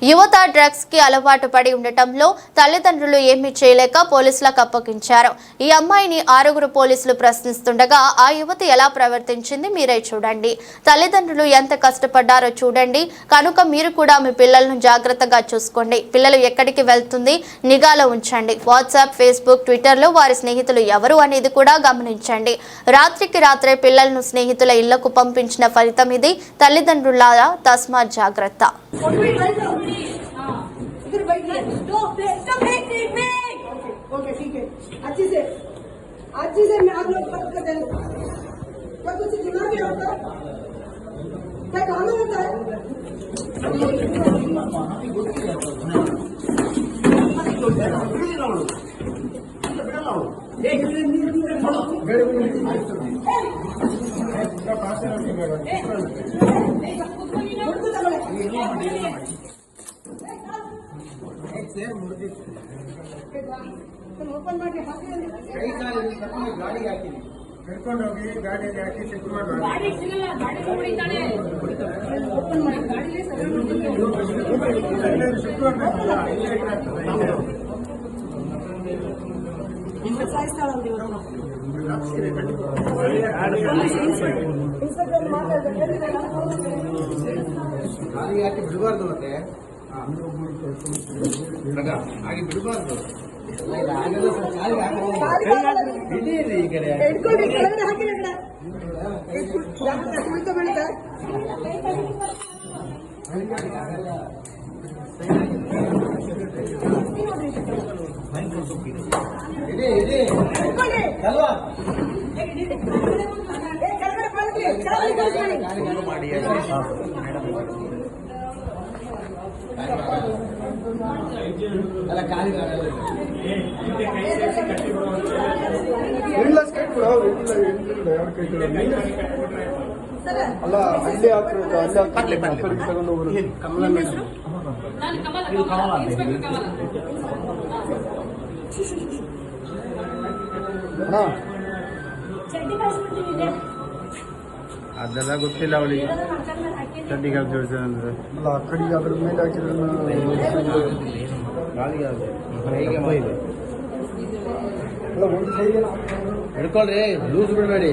యువత డ్రగ్స్ కి అలవాటు పడి ఉండటంలో తల్లిదండ్రులు ఏమీ చేయలేక పోలీసులకు అప్పగించారు. ఈ అమ్మాయిని 6గురు పోలీసులు ప్రశ్నిస్తుండగా ఆ యువతి ఎలా ప్రవర్తించింది మీరే చూడండి. తల్లిదండ్రులు ఎంత కష్టపడ్డారో చూడండి. కనుక మీరు కూడా మీ పిల్లలను జాగ్రత్తగా చూసుకోండి. పిల్లలు ఎక్కడికి వెళ్తుంది నిఘాలో ఉంచండి. వాట్సాప్, ఫేస్బుక్, ట్విట్టర్లో వారి స్నేహితులు ఎవరు అనేది కూడా గమనించండి. రాత్రికి రాత్రే పిల్లలను స్నేహితుల ఇళ్లకు పంపించిన ఫలితం ఇది. తల్లిదండ్రులారా తస్మాత్ జాగ్రత్త. ओके ठीक है, अच्छी से मैं आप लोग बात करते हैं। क्या कुछ दिमाग में आता है? क्या काम होता है? ಗಾಡಿ ಹಾಕಿನಿ ಕರ್ಕೊಂಡು ಹೋಗಿ ಗಾಡಿ ಹಾಕಿ ಚೆಕ್ ಮಾಡಿ ಗಾಡಿ ಸಿಗಲ್ಲ, ಗಾಡಿ ಹೊಡಿತಾನೆ ಓಪನ್ ಮಾಡಿ ಗಾಡಿಲೇ ಗಾಡಿ ಹಾಕಿ ಬಿಡಬಾರ್ದು. ಮತ್ತೆ ಹಾಗೆ ಬಿಡಬಾರ್ದು. ಅಲ್ಲ ಅಲ್ಲಿ ತಗೊಂಡು ಅದೆಲ್ಲ ಗೊತ್ತಿಲ್ಲ ಅವಳಿಗೆ. ಚಡ್ಡಿಗೆ ಜೋಡಿಸಿದ್ರೆ ಅಲ್ಲ ಆ ಕಡೆಗೆ ಅದ್ರ ಮೇಲೆ ಹಾಕಿದ್ರೆ ಗಾಳಿಗೆ ಹೇಗೆ ಅಲ್ಲ ಒಂದು ಸೈಡ್ ಹಿಡ್ಕೊಳ್ರಿ, ಲೂಸ್ ಬಿಡಬೇಡಿ.